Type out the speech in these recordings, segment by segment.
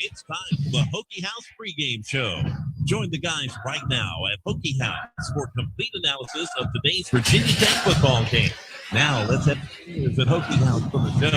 It's time for the Hokie House pregame show. Join the guys right now at Hokie House for complete analysis of today's Virginia Tech football game. Now let's have at Hokie House for the show.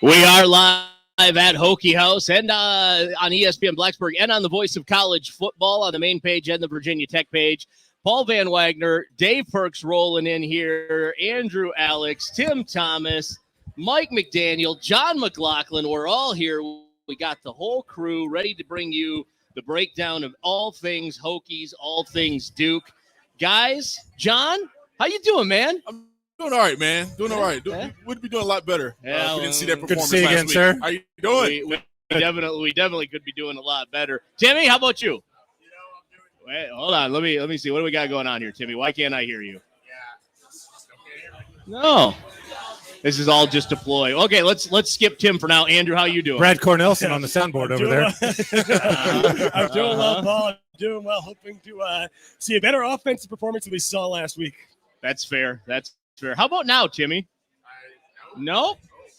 We are live at Hokie House and on ESPN Blacksburg and on the Voice of College Football on the main page and the Virginia Tech page. Paul Van Wagner, Dave Perks rolling in here, Andrew Alex, Tim Thomas, Mike McDaniel, John McLaughlin. We're all here. We got the whole crew ready to bring you the breakdown of all things Hokies, all things Duke. Guys, John, how you doing, man? I'm doing all right, man. Doing all right. We'd be doing a lot better if we didn't see that performance last week. Sir. How you doing? We definitely could be doing a lot better. Timmy, how about you? Wait, hold on. Let me see. What do we got going on here, Timmy? Why can't I hear you? No. This is all just a ploy. Okay, let's skip Tim for now. Andrew, how you doing? Brad Cornelson on the soundboard over there. I'm doing well, Paul. I'm doing well, hoping to see a better offensive performance than we saw last week. That's fair. How about now, Timmy? No?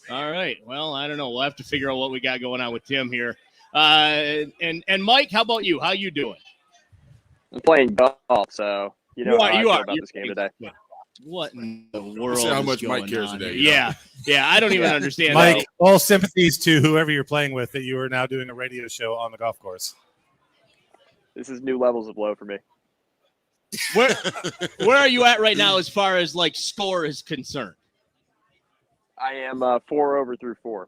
All right. Well, I don't know. We'll have to figure out what we got going on with Tim here. And Mike, how about you? How you doing? I'm playing golf, so you know how I feel about this game today. What in the world? See how much Mike cares today. Yeah. I don't even understand. Mike, all sympathies to whoever you're playing with that you are now doing a radio show on the golf course. This is new levels of low for me. Where are you at right now as far as like score is concerned? I am 4 over through 4.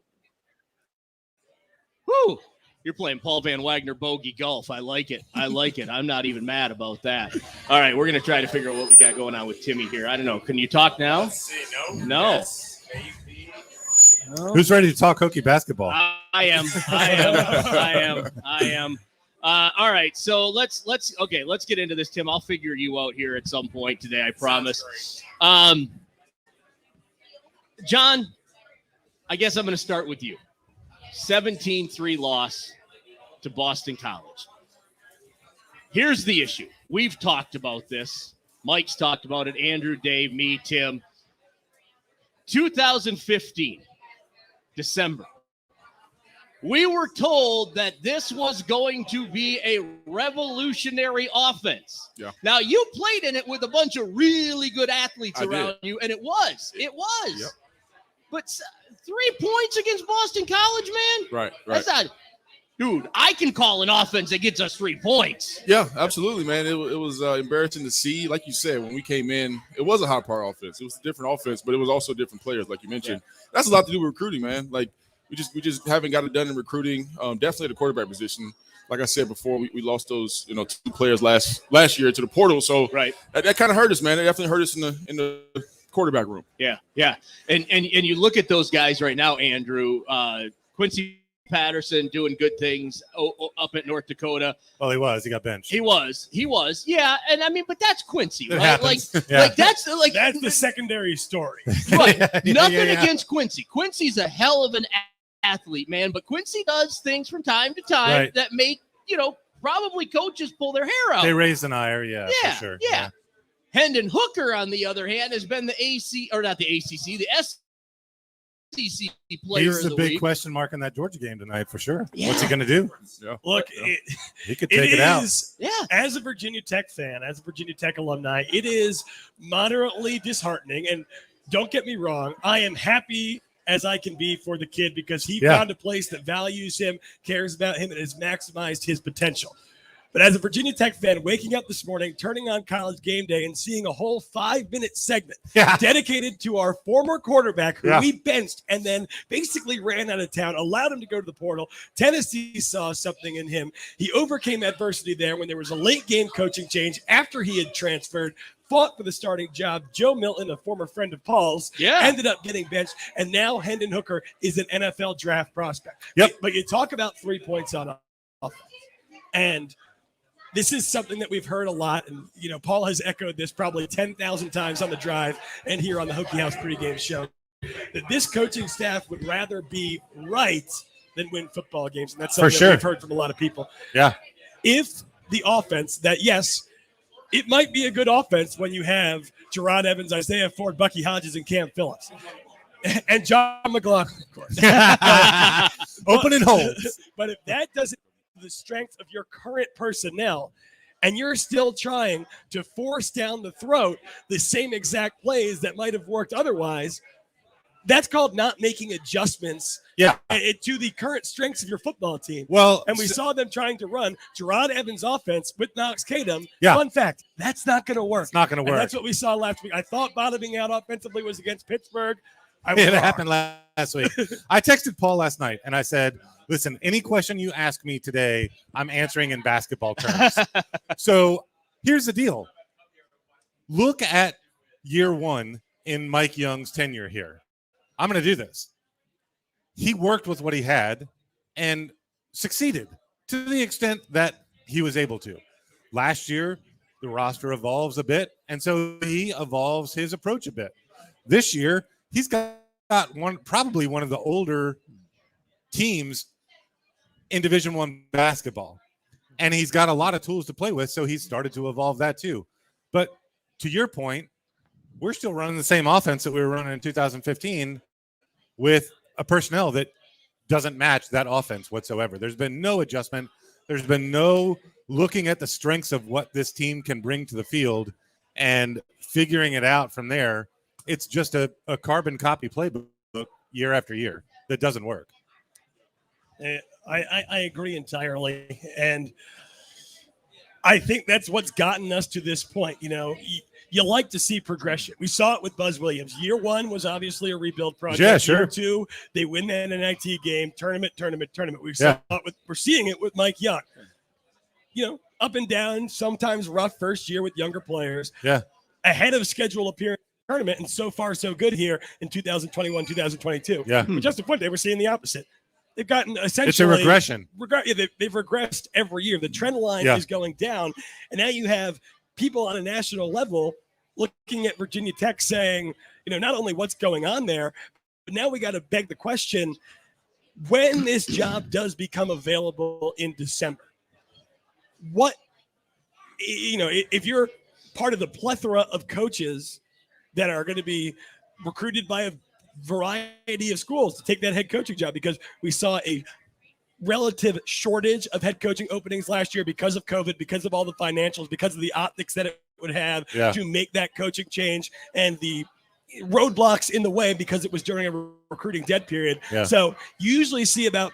Woo! You're playing Paul Van Wagner bogey golf. I like it. I'm not even mad about that. All right, we're going to try to figure out what we got going on with Timmy here. I don't know. Can you talk now? No. Yes, who's ready to talk Hokie basketball? I am. All right, so let's get into this, Tim. I'll figure you out here at some point today, I promise. John, I guess I'm going to start with you. 17-3 loss to Boston College. Here's the issue. We've talked about this. Mike's talked about it. Andrew, Dave, me, Tim. 2015, December. We were told that this was going to be a revolutionary offense. Yeah. Now, you played in it with a bunch of really good athletes around you, and it was. Yep. But 3 points against Boston College, man? Right. That's not, dude, I can call an offense that gets us 3 points. Yeah, absolutely, man. It was embarrassing to see. Like you said, when we came in, it was a high-power offense. It was a different offense, but it was also different players, like you mentioned. Yeah. That's a lot to do with recruiting, man. Like, we just haven't got it done in recruiting, definitely at the quarterback position. Like I said before, we lost those 2 players last year to the portal. So right. that kind of hurt us, man. It definitely hurt us in the quarterback room. Yeah. And you look at those guys right now, Andrew, Quincy Patterson doing good things up at North Dakota. Well, he was. He got benched. He was. Yeah. And I mean, but that's Quincy, right? Happens. That's the secondary story. Right. Nothing against Quincy. Quincy's a hell of an athlete, man. But Quincy does things from time to time that make, probably coaches pull their hair out. They raise an ire, for sure. Yeah. Hendon Hooker, on the other hand, has been the the SEC player He's of the the big week. question mark in that Georgia game tonight, for sure. Yeah. What's he going to do? Yeah. Look, he could take it out. Yeah. As a Virginia Tech fan, as a Virginia Tech alumni, it is moderately disheartening. And don't get me wrong, I am happy as I can be for the kid because he found a place that values him, cares about him, and has maximized his potential. But as a Virginia Tech fan, waking up this morning, turning on College Game Day, and seeing a whole 5-minute segment dedicated to our former quarterback who we benched and then basically ran out of town, allowed him to go to the portal. Tennessee saw something in him. He overcame adversity there when there was a late game coaching change after he had transferred, fought for the starting job. Joe Milton, a former friend of Paul's, ended up getting benched, and now Hendon Hooker is an NFL draft prospect. But you talk about 3 points on offense, and this is something that we've heard a lot, and Paul has echoed this probably 10,000 times on the drive and here on the Hokie House pregame show, that this coaching staff would rather be right than win football games, and that's something that we've heard from a lot of people. Yeah. If the offense that, yes, it might be a good offense when you have Gerard Evans, Isaiah Ford, Bucky Hodges, and Cam Phillips. And John McLaughlin, of course. Open and hold. But if that doesn't the strength of your current personnel, and you're still trying to force down the throat the same exact plays that might have worked otherwise, that's called not making adjustments to the current strengths of your football team. Well, and we saw them trying to run Gerard Evans' offense with Knox Kadum. Yeah. Fun fact, that's not going to work. It's not going to work. And that's what we saw last week. I thought bottoming out offensively was against Pittsburgh. It happened last week. I texted Paul last night, and I said, listen, any question you ask me today, I'm answering in basketball terms. So here's the deal. Look at year one in Mike Young's tenure here. I'm going to do this. He worked with what he had and succeeded to the extent that he was able to. Last year, the roster evolves a bit, and so he evolves his approach a bit. This year, he's got probably one of the older teams in Division I basketball, and he's got a lot of tools to play with, so he's started to evolve that too. But to your point, we're still running the same offense that we were running in 2015 with a personnel that doesn't match that offense whatsoever. There's been no adjustment. There's been no looking at the strengths of what this team can bring to the field and figuring it out from there. It's just a carbon copy playbook year after year that doesn't work. I agree entirely. And I think that's what's gotten us to this point. You know, you like to see progression. We saw it with Buzz Williams. Year one was obviously a rebuild project. Yeah, sure. Year two, they win the NIT game, tournament. We're seeing it with Mike Young. You know, up and down, sometimes rough first year with younger players. Yeah. Ahead of schedule appearance in the tournament, and so far so good here in 2021, 2022. Yeah. But just a point, they were seeing the opposite. They've gotten essentially – it's a regression. They've regressed every year. The trend line is going down, and now you have people on a national level looking at Virginia Tech saying, you know, not only what's going on there, but now we got to beg the question, when this job does become available in December, what – you know, if you're part of the plethora of coaches that are going to be recruited by a variety of schools to take that head coaching job, because we saw a relative shortage of head coaching openings last year because of COVID, because of all the financials, because of the optics that it would have to make that coaching change, and the roadblocks in the way because it was during a recruiting dead period. Yeah. So you usually see about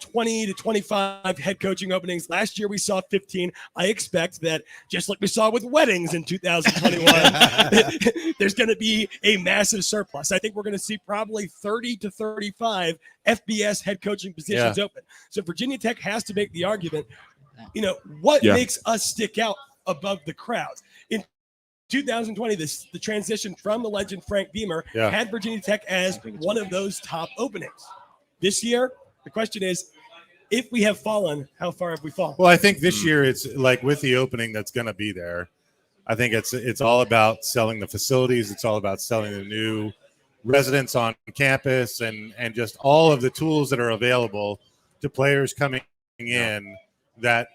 20 to 25 head coaching openings. Last year we saw 15. I expect that, just like we saw with weddings in 2021, there's going to be a massive surplus. I think we're going to see probably 30 to 35 FBS head coaching positions open. So Virginia Tech has to make the argument, what makes us stick out above the crowd? In 2020, the transition from the legend Frank Beamer had Virginia Tech as one of those top openings. This year, the question is, if we have fallen, how far have we fallen? Well, I think this year it's like with the opening that's going to be there. I think it's all about selling the facilities. It's all about selling the new residents on campus and just all of the tools that are available to players coming in that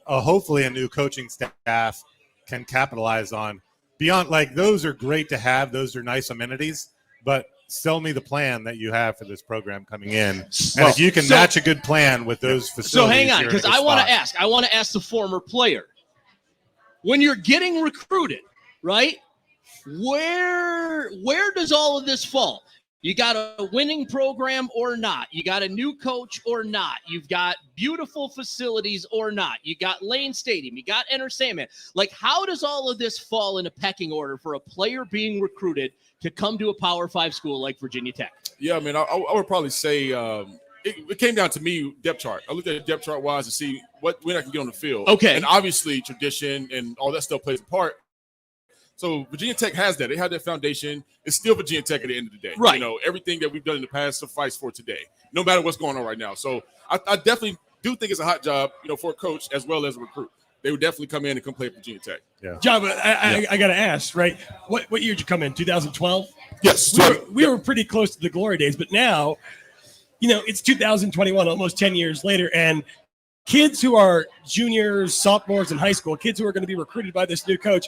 hopefully a new coaching staff can capitalize on. Beyond, like, those are great to have. Those are nice amenities, but sell me the plan that you have for this program coming in. And if you can match a good plan with those facilities. So hang on, because I want to ask the former player. When you're getting recruited, right, where does all of this fall? You got a winning program or not? You got a new coach or not? You've got beautiful facilities or not? You got Lane Stadium. You got Enter Sandman. Like, how does all of this fall in a pecking order for a player being recruited to come to a Power 5 school like Virginia Tech? Yeah, I mean, I would probably say it came down to me, depth chart. I looked at it depth chart wise to see when I can get on the field. Okay. And obviously tradition and all that stuff plays a part. So Virginia Tech has that. They have that foundation. It's still Virginia Tech at the end of the day. Right. Everything that we've done in the past suffice for today, no matter what's going on right now. So I definitely do think it's a hot job, for a coach as well as a recruit. They would definitely come in and come play for Virginia Tech. Yeah. John, but I got to ask, right? What year did you come in? 2012? Yes. We were pretty close to the glory days, but now, it's 2021, almost 10 years later, and kids who are juniors, sophomores in high school, kids who are going to be recruited by this new coach,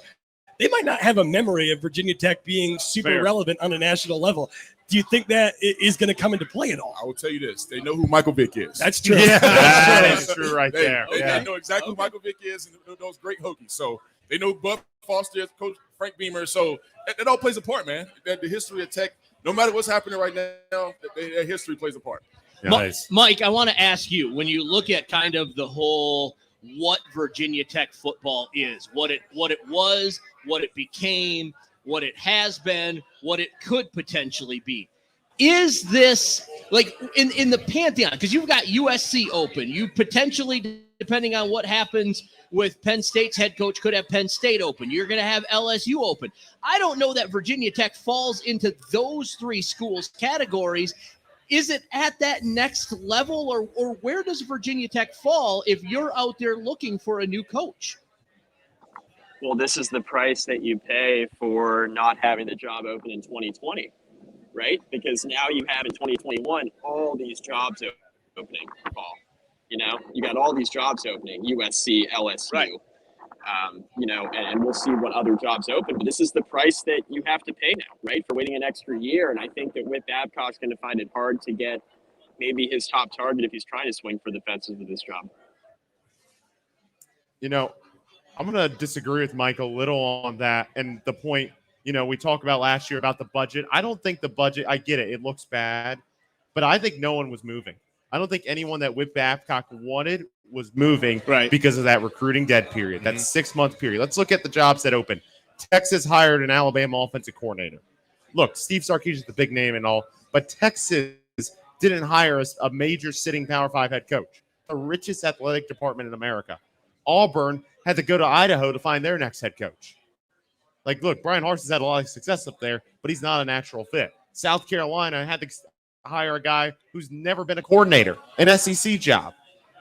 they might not have a memory of Virginia Tech being super relevant on a national level. Do you think that is going to come into play at all? I will tell you this. They know who Michael Vick is. That's true. Yeah. That is true right there. They know exactly who Michael Vick is and those great Hokies. So they know Bud Foster, Coach Frank Beamer. So it all plays a part, man. The history of Tech, no matter what's happening right now, that history plays a part. Nice. Mike, I want to ask you, when you look at kind of the whole what Virginia Tech football is, what it was, what it became, what it has been, what it could potentially be. Is this like in the pantheon? Because you've got USC open. You potentially, depending on what happens with Penn State's head coach, could have Penn State open. You're going to have LSU open. I don't know that Virginia Tech falls into those three schools categories. Is it at that next level, or where does Virginia Tech fall if you're out there looking for a new coach? Well, this is the price that you pay for not having the job open in 2020, right? Because now you have in 2021 all these jobs opening, Paul. You know, you got all these jobs opening, USC, LSU, right. And we'll see what other jobs open. But this is the price that you have to pay now, right, for waiting an extra year. And I think that Whit Babcock's going to find it hard to get maybe his top target if he's trying to swing for the fences with this job. You know, I'm going to disagree with Mike a little on that. And the point, we talked about last year about the budget. I don't think the budget, I get it. It looks bad. But I think no one was moving. I don't think anyone that Whit Babcock wanted was moving because of that recruiting dead period, that 6-month period. Let's look at the jobs that opened. Texas hired an Alabama offensive coordinator. Look, Steve Sarkisian is the big name and all, but Texas didn't hire a major sitting Power 5 head coach, the richest athletic department in America. Auburn had to go to Idaho to find their next head coach. Like, look, Brian Harson's had a lot of success up there, but he's not a natural fit. South Carolina had to hire a guy who's never been a coordinator, an SEC job.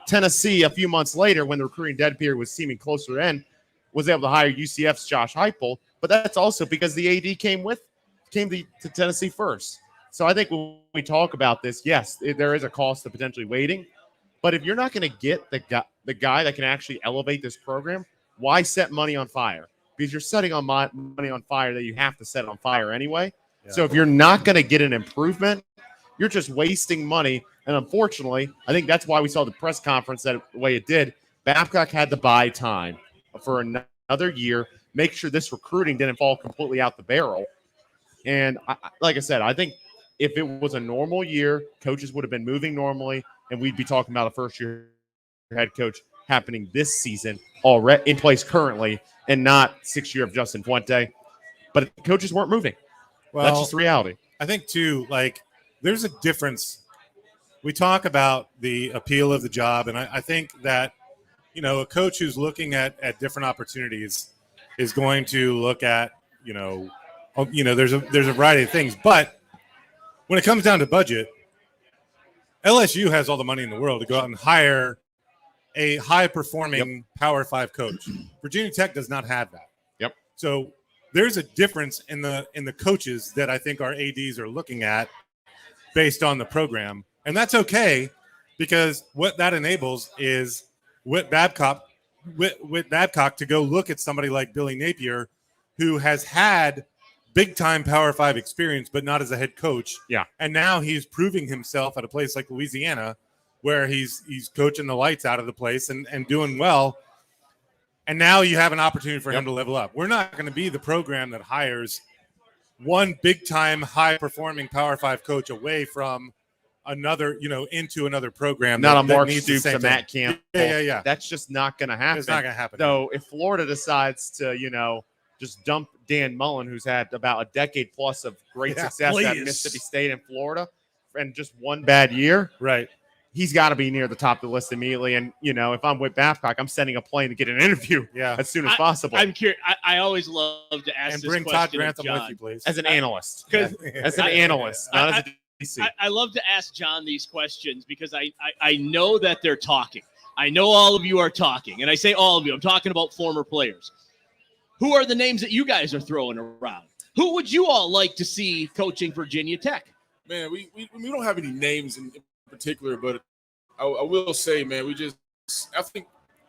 Tennessee, a few months later, when the recruiting dead period was seeming closer to end, was able to hire UCF's Josh Heupel, but that's also because the AD came to Tennessee first. So I think when we talk about this, yes, there is a cost to potentially waiting, but if you're not going to get the guy that can actually elevate this program, why set money on fire? Because you're setting on money on fire that you have to set on fire anyway. Yeah. So if you're not going to get an improvement, you're just wasting money. And unfortunately, I think that's why we saw the press conference the way it did. Babcock had to buy time for another year, make sure this recruiting didn't fall completely out the barrel. And like I said, I think if it was a normal year, coaches would have been moving normally, and we'd be talking about a first-year head coach happening this season already in place currently, and not 6th year of Justin Fuente. But coaches weren't moving. Well, that's just the reality. I think, too, there's a difference. We talk about the appeal of the job, and I think that, a coach who's looking at different opportunities is going to look at, there's a variety of things. But when it comes down to budget, LSU has all the money in the world to go out and hire a high-performing Power 5 coach. Virginia Tech does not have that. Yep. So there's a difference in the coaches that I think our ADs are looking at based on the program. And that's okay, because what that enables is Whit Babcock to go look at somebody like Billy Napier, who has had big-time Power 5 experience, but not as a head coach. Yeah. And now he's proving himself at a place like Louisiana, where he's coaching the lights out of the place and doing well. And now you have an opportunity for him to level up. We're not going to be the program that hires one big-time, high-performing Power 5 coach away from another, into another program. Not a Mark Stoops, a Matt Campbell. Yeah. That's just not going to happen. It's not going to happen. So if Florida decides to, just dump Dan Mullen, who's had about a decade plus of great success at Mississippi State and Florida, and just one bad year, right? He's got to be near the top of the list immediately. And, if I'm with Babcock, I'm sending a plane to get an interview as soon as possible. I'm curious. I always love to ask this question. And bring Todd Grantham with you, please. As an analyst. As an analyst, not as a DC. I love to ask John these questions because I know that they're talking. I know all of you are talking. And I say all of you. I'm talking about former players. Who are the names that you guys are throwing around? Who would you all like to see coaching Virginia Tech? Man, we don't have any names in particular, but I will say, man,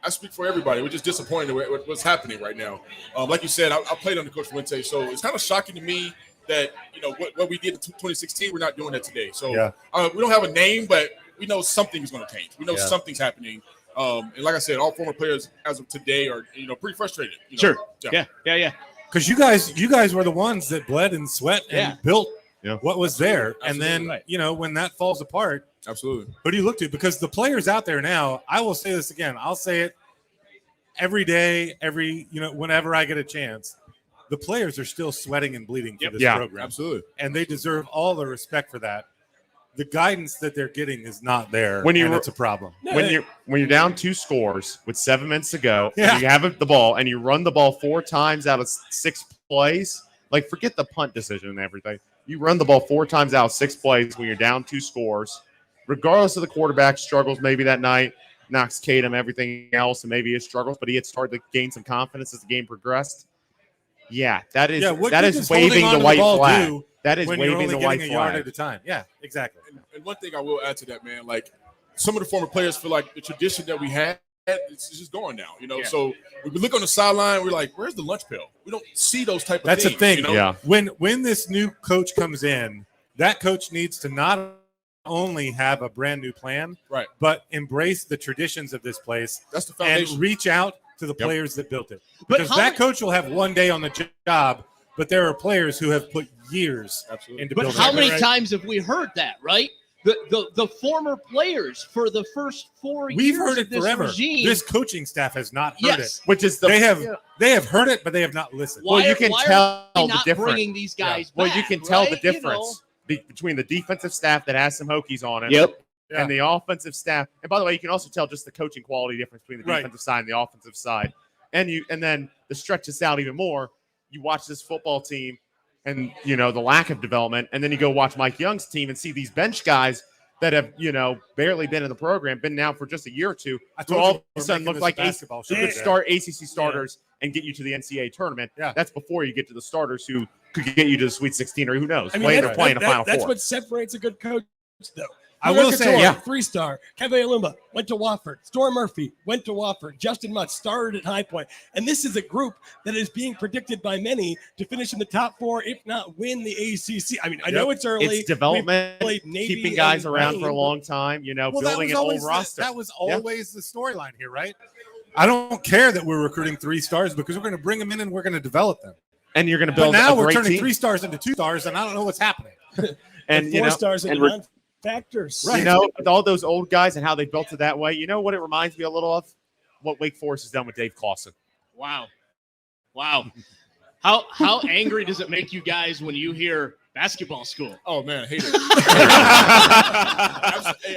I I speak for everybody. We're just disappointed with what's happening right now. Like you said, I played under Coach Fuente, so it's kind of shocking to me that what we did in 2016, we're not doing that today. So we don't have a name, but we know something is going to change. We know something's happening. And like I said, all former players as of today are pretty frustrated. Sure. Yeah. Because you guys were the ones that bled and sweat and built what was there. Absolutely. And then, when that falls apart, absolutely. Who do you look to? Because the players out there now, I will say this again. I'll say it every day, whenever I get a chance. The players are still sweating and bleeding for this program. Absolutely. And they deserve all the respect for that. The guidance that they're getting is not there, and it's a problem. When you're down 2 scores with 7 minutes to go, and you have the ball, and you run the ball 4 times out of 6 plays, like forget the punt decision and everything. You run the ball 4 times out of 6 plays when you're down 2 scores, regardless of the quarterback struggles maybe that night, Knox Kadum, everything else, and maybe his struggles, but he had started to gain some confidence as the game progressed. Yeah, that is waving the white flag. That is waving the white flag. Yard at a time. Yeah, exactly. And one thing I will add to that, man, like some of the former players feel like the tradition that we had, it's just gone now. So when we look on the sideline, we're like, where's the lunch pail? We don't see those type of That's things. That's the thing. Yeah. When this new coach comes in, that coach needs to not only have a brand new plan, right, but embrace the traditions of this place. That's the foundation. And reach out to the players that built it. Because that coach will have one day on the job, but there are players who have put years into building. But how many times have we heard that, right? The former players for the first 4 years. We've heard it of this forever. Regime, this coaching staff has not heard it. Which is they have heard it, but they have not listened. Why, you can tell the difference. Bringing these guys Well, back, you can tell right? the difference between the defensive staff that has some Hokies on it. Yep. And the offensive staff. And by the way, you can also tell just the coaching quality difference between the defensive side and the offensive side. And then to stretch this out even more, you watch this football team and the lack of development, and then you go watch Mike Young's team and see these bench guys that have barely been in the program, been now for just a year or two, who all of a sudden look like who could start ACC starters and get you to the NCAA tournament. Yeah. That's before you get to the starters who could get you to the Sweet 16 or who knows, playing a Final Four. That's what separates a good coach, though. I will say, 3-star. Keve Alumba went to Wofford. Storm Murphy went to Wofford. Justin Mutt started at High Point. And this is a group that is being predicted by many to finish in the top 4, if not win the ACC. I mean, I know it's early. It's development, keeping guys around for a long time, building an old roster. That was always the storyline here, right? I don't care that we're recruiting 3 stars because we're going to bring them in and we're going to develop them. And you're going to build a great team. But now we're turning 3 stars into 2 stars, and I don't know what's happening. and 4 stars into factors. Right. With all those old guys and how they built it that way, what it reminds me a little of? What Wake Forest has done with Dave Clawson. Wow. How angry does it make you guys when you hear basketball school? Oh, man, I hate it.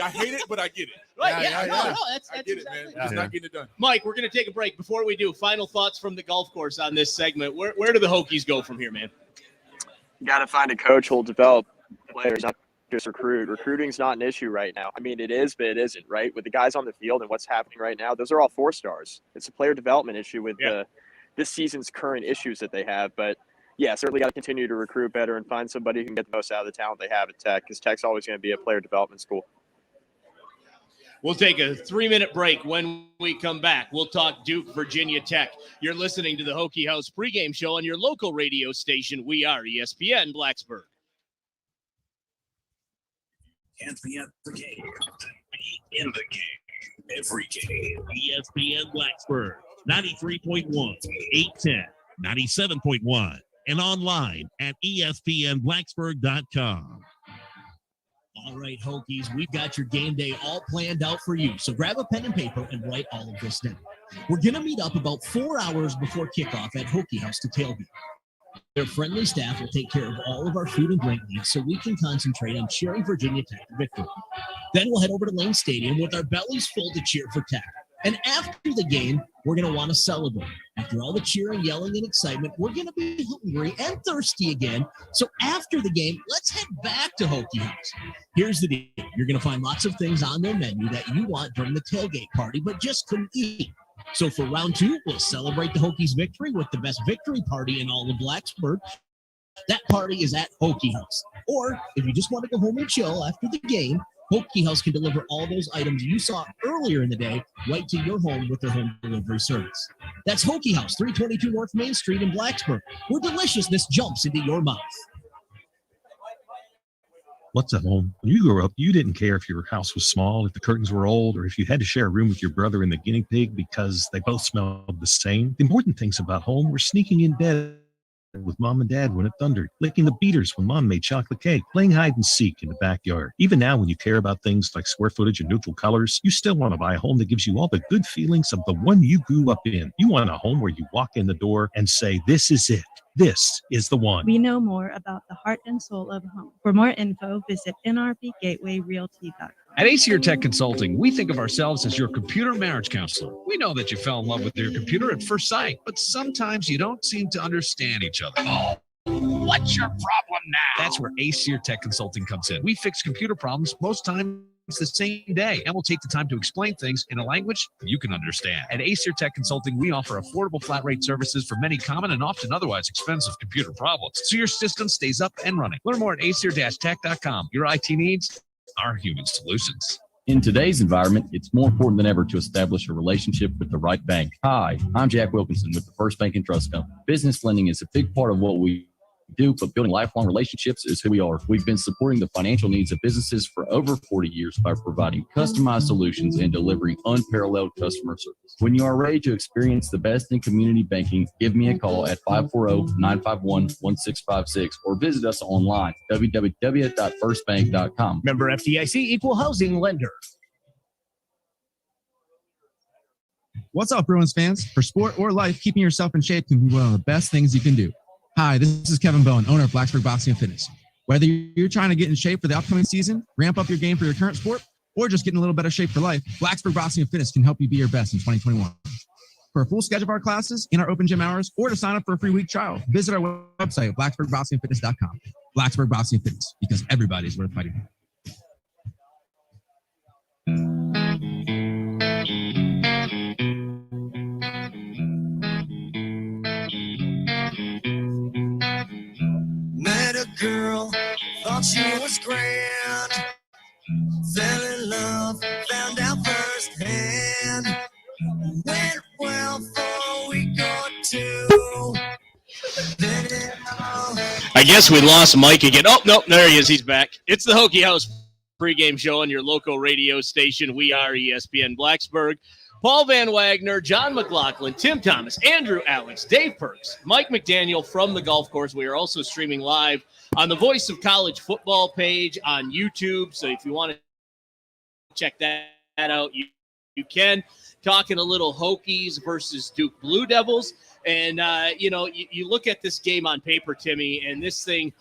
I hate it, but I get it. Right, no, that's I get exactly it, man. Just not getting it done. Mike, we're going to take a break. Before we do, final thoughts from the golf course on this segment. Where do the Hokies go from here, man? You got to find a coach who will develop players, not just recruit. Recruiting's not an issue right now. I mean, it is, but it isn't, right? With the guys on the field and what's happening right now, those are all 4 stars. It's a player development issue with this season's current issues that they have. But, yeah, certainly got to continue to recruit better and find somebody who can get the most out of the talent they have at Tech, because Tech's always going to be a player development school. We'll take a 3-minute break. When we come back, we'll talk Duke, Virginia Tech. You're listening to the Hokie House pregame show on your local radio station. We are ESPN Blacksburg. Can't be at the game. Be in the game. Every game. ESPN Blacksburg. 93.1, 810, 97.1, and online at espnblacksburg.com. All right, Hokies, we've got your game day all planned out for you. So grab a pen and paper and write all of this down. We're going to meet up about 4 hours before kickoff at Hokie House to tailgate. Their friendly staff will take care of all of our food and drink needs so we can concentrate on cheering Virginia Tech to victory. Then we'll head over to Lane Stadium with our bellies full to cheer for Tech. And after the game, we're going to want to celebrate. After all the cheering, yelling, and excitement, we're going to be hungry and thirsty again. So after the game, let's head back to Hokie House. Here's the deal. You're going to find lots of things on their menu that you want during the tailgate party, but just couldn't eat. So for round 2, we'll celebrate the Hokies' victory with the best victory party in all of Blacksburg. That party is at Hokie House. Or if you just want to go home and chill after the game, Hokie House can deliver all those items you saw earlier in the day right to your home with their home delivery service. That's Hokie House, 322 North Main Street in Blacksburg, where deliciousness jumps into your mouth. What's at home? When you grew up, you didn't care if your house was small, if the curtains were old, or if you had to share a room with your brother and the guinea pig because they both smelled the same. The important things about home were sneaking in bed with mom and dad when it thundered, licking the beaters when mom made chocolate cake, playing hide and seek in the backyard. Even now, when you care about things like square footage and neutral colors, you still want to buy a home that gives you all the good feelings of the one you grew up in. You want a home where you walk in the door and say, this is it. This is the one. We know more about the heart and soul of home. For more info, visit nrbgatewayrealty.com. At ACR Tech Consulting, we think of ourselves as your computer marriage counselor. We know that you fell in love with your computer at first sight, but sometimes you don't seem to understand each other. Oh, what's your problem now? That's where ACR Tech Consulting comes in. We fix computer problems most times the same day, and we'll take the time to explain things in a language you can understand. At ACR Tech Consulting, we offer affordable flat rate services for many common and often otherwise expensive computer problems, so your system stays up and running. Learn more at acr-tech.com. Your IT needs, our human solutions. In today's environment, it's more important than ever to establish a relationship with the right bank. Hi, I'm Jack Wilkinson with the First Bank and Trust Company. Business lending is a big part of what we do, but building lifelong relationships is who we are. We've been supporting the financial needs of businesses for over 40 years by providing customized solutions and delivering unparalleled customer service. When you are ready to experience the best in community banking, give me a call at 540-951-1656 or visit us online, www.firstbank.com. Member FDIC, equal housing lender. What's up, Bruins fans? For sport or life, keeping yourself in shape can be one of the best things you can do. Hi, this is Kevin Bowen, owner of Blacksburg Boxing and Fitness. Whether you're trying to get in shape for the upcoming season, ramp up your game for your current sport, or just get in a little better shape for life, Blacksburg Boxing and Fitness can help you be your best in 2021. For a full schedule of our classes in our open gym hours, or to sign up for a free week trial, visit our website at blacksburgboxingandfitness.com. Blacksburg Boxing and Fitness, because everybody's worth fighting for. Met a girl, thought she was grand, fell in love, found out firsthand, went well for a week or two. I guess we lost Mike again. Oh, no, there he is. He's back. It's the Hokie House pregame show on your local radio station. We are ESPN Blacksburg. Paul Van Wagner, John McLaughlin, Tim Thomas, Andrew Alex, Dave Perks, Mike McDaniel from the golf course. We are also streaming live on the Voice of College Football page on YouTube. So if you want to check that out, you can. Talking a little Hokies versus Duke Blue Devils. And, you look at this game on paper, Timmy, and this thing,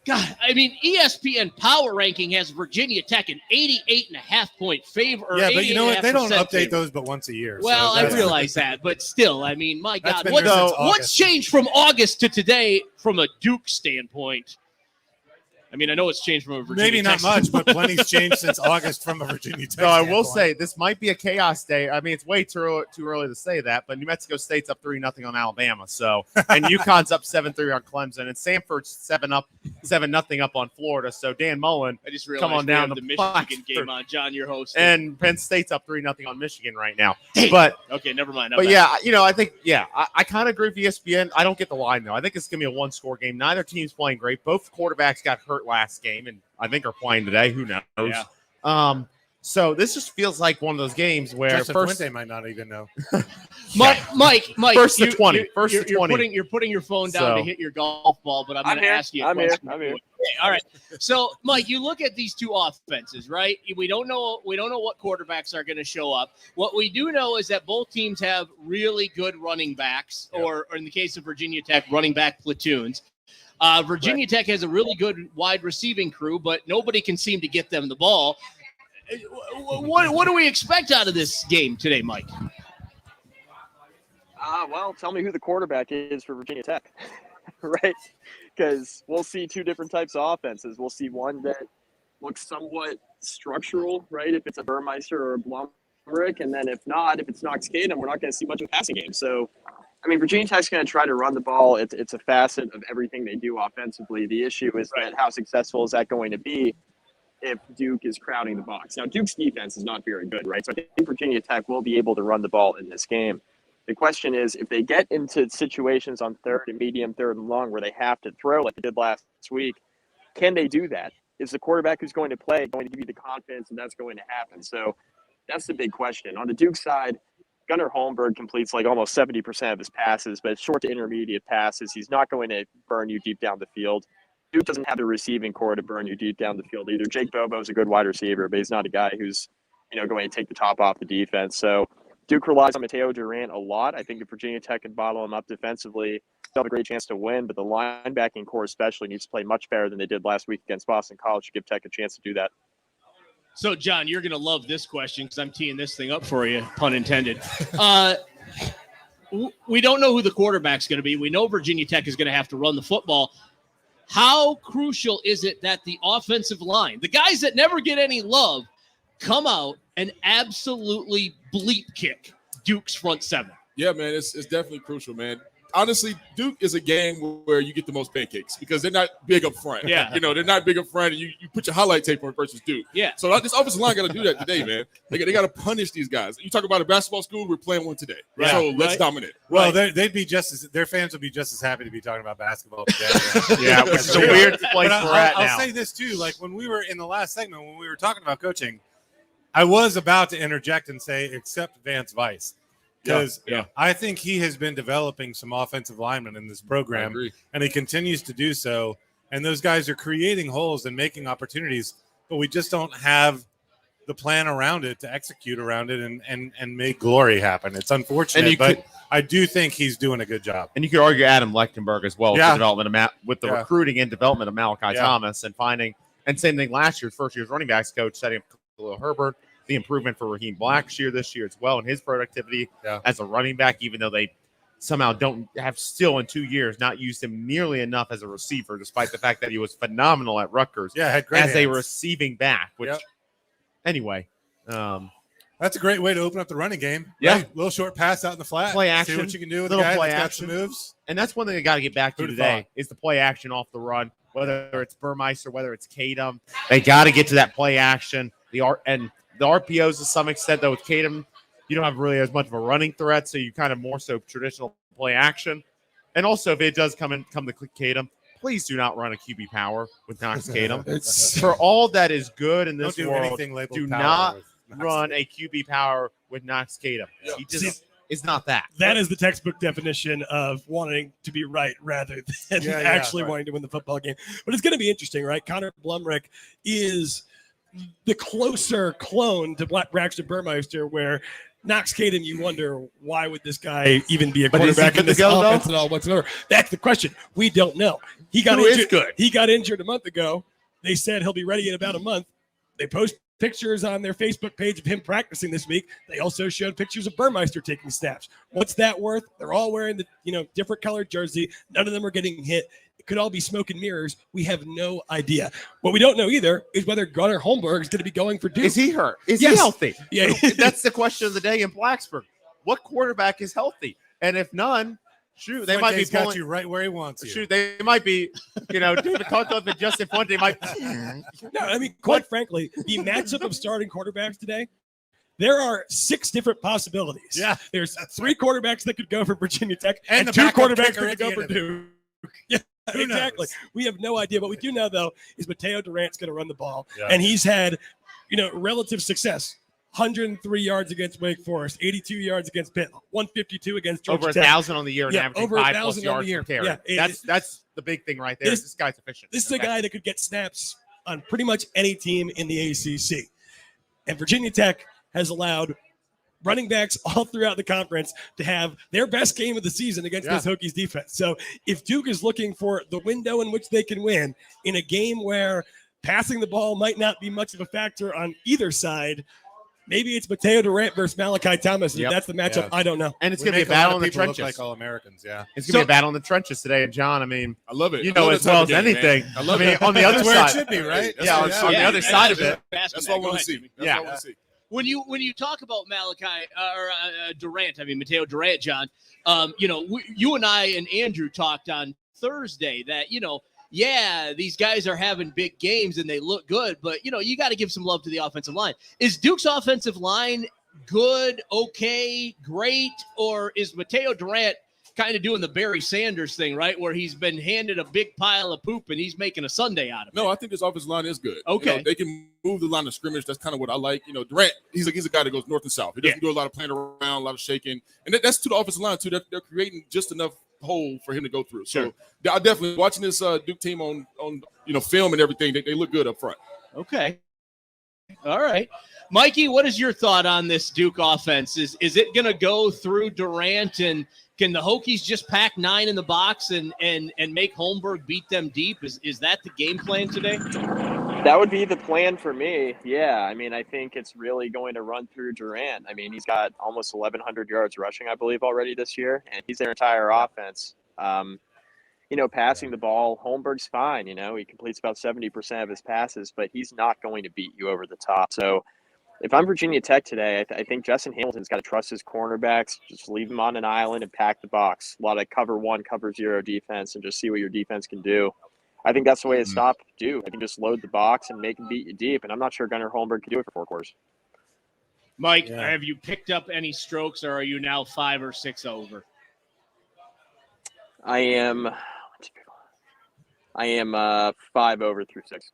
God, I mean, ESPN Power Ranking has Virginia Tech an 88.5-point favor. Yeah, but you know what? They don't update favor. those but once a year. Well, so I realize that, but still, I mean, my God, what's changed from August to today from a Duke standpoint? I mean, I know it's changed from a Virginia Maybe Tech not much, but standpoint. plenty's changed since August from a Virginia Tech. No, I will standpoint. say this might be a chaos day. I mean, it's way too early to say that, but New Mexico State's up 3-0 on Alabama. So, and UConn's up 7-3 on Clemson, and Samford's 7-0 up on Florida. So Dan Mullen, I just realized come on we down have to the Michigan game on. John, your host. And Penn State's up 3-0 on Michigan right now. Damn. But okay, never mind. But yeah, I think I kind of agree with ESPN. I don't get the line though. I think it's gonna be a one-score game. Neither team's playing great. Both quarterbacks got hurt last game, and I think are playing today. Who knows? Yeah. So this just feels like one of those games where Joseph Fuente might not even know. Mike, first to 20. You're putting your phone down to hit your golf ball, but I'm going to ask you a question. I'm here. Okay, all right. So, Mike, you look at these two offenses, right? We don't know what quarterbacks are going to show up. What we do know is that both teams have really good running backs, or in the case of Virginia Tech, running back platoons. Virginia Tech has a really good wide receiving crew, but nobody can seem to get them the ball. What do we expect out of this game today, Mike? Well, tell me who the quarterback is for Virginia Tech, right? Because we'll see two different types of offenses. We'll see one that looks somewhat structural, right? If it's a Burmeister or a Blumerick, and then if it's Knox Kadum, we're not going to see much of a passing game. So, I mean, Virginia Tech's going to try to run the ball. It's a facet of everything they do offensively. The issue is that how successful is that going to be? if Duke is crowding the box. Now, Duke's defense is not very good, right? So I think Virginia Tech will be able to run the ball in this game. The question is, if they get into situations on third and medium, third and long, where they have to throw like they did last week, can they do that? Is the quarterback who's going to play going to give you the confidence that that's going to happen? So that's the big question. On the Duke side, Gunnar Holmberg completes like almost 70% of his passes, but short to intermediate passes. He's not going to burn you deep down the field. Duke doesn't have the receiving core to burn you deep down the field either. Jake Bobo's a good wide receiver, but he's not a guy who's, going to take the top off the defense. So Duke relies on Mateo Durant a lot. I think if Virginia Tech can bottle him up defensively, they'll have a great chance to win, but the linebacking core especially needs to play much better than they did last week against Boston College to give Tech a chance to do that. So, John, you're going to love this question because I'm teeing this thing up for you, pun intended. We don't know who the quarterback's going to be. We know Virginia Tech is going to have to run the football. How crucial is it that the offensive line, the guys that never get any love, come out and absolutely bleep kick Duke's front seven? Yeah, man, it's definitely crucial, man. Honestly, Duke is a game where you get the most pancakes because they're not big up front. Yeah. They're not big up front, and you put your highlight tape on versus Duke. Yeah. So this offensive line got to do that today, man. They got to punish these guys. You talk about a basketball school, we're playing one today. Right. So let's dominate. Well, they'd be their fans would be just as happy to be talking about basketball today. Yeah, which is a weird place we're at now. I'll say this too, like when we were in the last segment, when we were talking about coaching, I was about to interject and say, except Vance Weiss. Because I think he has been developing some offensive linemen in this program, and he continues to do so. And those guys are creating holes and making opportunities, but we just don't have the plan around it to execute around it and make glory happen. It's unfortunate, but I do think he's doing a good job. And you could argue Adam Lechtenberg as well with the development with the recruiting and development of Malachi Thomas and same thing last year, first year's running backs coach setting up Khalil Herbert. The improvement for Raheem Blackshear this year as well, and his productivity as a running back, even though they somehow don't have still in 2 years not used him nearly enough as a receiver, despite the fact that he was phenomenal at Rutgers had great as hands. a receiving back. Which, anyway, that's a great way to open up the running game. Yeah, right? Little short pass out in the flat, play action, see what you can do with little a guy play that's action got some moves. And that's one thing they got to get back to today is the play action off the run. Whether it's Burmeister, whether it's Kadum, they got to get to that play action. The RPOs to some extent, though, with Kadum, you don't have really as much of a running threat, so you kind of more so traditional play action. And also, if it does come to Kadum, please do not run a QB power with Knox Kadum. For all that is good in this world, do not run a QB power with Knox Kadum. He just is not that. That is the textbook definition of wanting to be right rather than actually wanting to win the football game. But it's going to be interesting, right? Connor Blumrick is the closer clone to Braxton Burmeister, where Knox Kadum, you wonder, why would this guy even be a quarterback in this offense at all whatsoever? That's the question. We don't know. He got injured. He got injured a month ago. They said he'll be ready in about a month. They post pictures on their Facebook page of him practicing this week. They also showed pictures of Burmeister taking snaps. What's that worth? They're all wearing the different colored jersey. None of them are getting hit. It could all be smoke and mirrors. We have no idea. What we don't know either is whether Gunnar Holmberg is going to be going for Duke. Is he hurt? Is he healthy? Yeah. That's the question of the day in Blacksburg. What quarterback is healthy? And if none, shoot, they might be pulling got you right where he wants you. Shoot, they might be, David Cutcliffe and Justin Fuente might. No, I mean, quite frankly, the matchup of starting quarterbacks today, there are 6 different possibilities. Yeah. There's 3 quarterbacks that could go for Virginia Tech and 2 backup quarterbacks kicker that could go for Duke. Yeah. Exactly. We have no idea. What we do know, though, is Mateo Durant's going to run the ball. Yeah. And he's had, relative success. 103 yards against Wake Forest, 82 yards against Pitt, 152 against Georgia Over Tech. 1,000 on the year and averaging over 5+ yards per carry. Yeah, that's the big thing right there. This guy's efficient. This is a guy that could get snaps on pretty much any team in the ACC. And Virginia Tech has allowed running backs all throughout the conference to have their best game of the season against this Hokies defense. So if Duke is looking for the window in which they can win in a game where passing the ball might not be much of a factor on either side, maybe it's Mateo Durant versus Malachi Thomas. If that's the matchup, I don't know. And it's going to be a battle in the trenches. Like all Americans, It's going to be a battle in the trenches today. And John, I mean, I love it. You know as well as anything. I love it. On the other where side, it should be, right? On the other side of it. That's what I want to see. That's what I want to see. When you talk about Malachi or Durant, I mean Mateo Durant, John, you and I and Andrew talked on Thursday that yeah, these guys are having big games and they look good, but, you got to give some love to the offensive line. Is Duke's offensive line good, okay, great, or is Mateo Durant kind of doing the Barry Sanders thing, right, where he's been handed a big pile of poop and he's making a sundae out of it? No, I think this offensive line is good. Okay. They can move the line of scrimmage. That's kind of what I like. Durant, he's a guy that goes north and south. He doesn't do a lot of playing around, a lot of shaking. And that's to the offensive line, too. They're creating just enough hole for him to go through. Sure. So I definitely, watching this Duke team on film and everything, they look good up front. Okay. All right. Mikey, what is your thought on this Duke offense? Is it going to go through Durant, and can the Hokies just pack 9 in the box and make Holmberg beat them deep? Is that the game plan today? That would be the plan for me. Yeah. I mean, I think it's really going to run through Durant. I mean, he's got almost 1,100 yards rushing, I believe, already this year, and he's their entire offense. Passing the ball, Holmberg's fine. He completes about 70% of his passes, but he's not going to beat you over the top. So if I'm Virginia Tech today, I think Justin Hamilton's got to trust his cornerbacks, just leave them on an island and pack the box. A lot of cover 1, cover 0 defense, and just see what your defense can do. I think that's the way to stop Duke. I can just load the box and make them beat you deep, and I'm not sure Gunnar Holmberg can do it for 4 quarters. Mike, have you picked up any strokes, or are you now 5 or 6 over? I am 5 over through 6.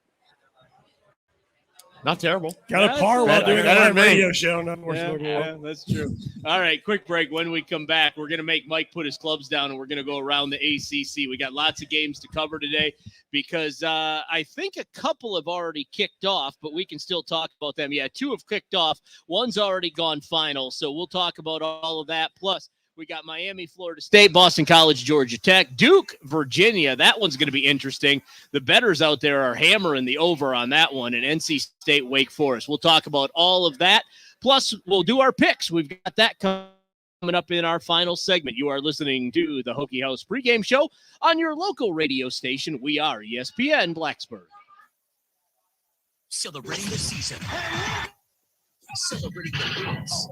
Not terrible. Got a par while doing a radio show. Yeah, that's true. All right, quick break. When we come back, we're going to make Mike put his clubs down, and we're going to go around the ACC. We got lots of games to cover today because I think a couple have already kicked off, but we can still talk about them. Yeah, 2 have kicked off. One's already gone final, so we'll talk about all of that. Plus, we got Miami, Florida State, Boston College, Georgia Tech, Duke, Virginia. That one's going to be interesting. The bettors out there are hammering the over on that one, and NC State, Wake Forest. We'll talk about all of that. Plus, we'll do our picks. We've got that coming up in our final segment. You are listening to the Hokie House pregame show on your local radio station. We are ESPN Blacksburg. Celebrating the season. Celebrating the wins.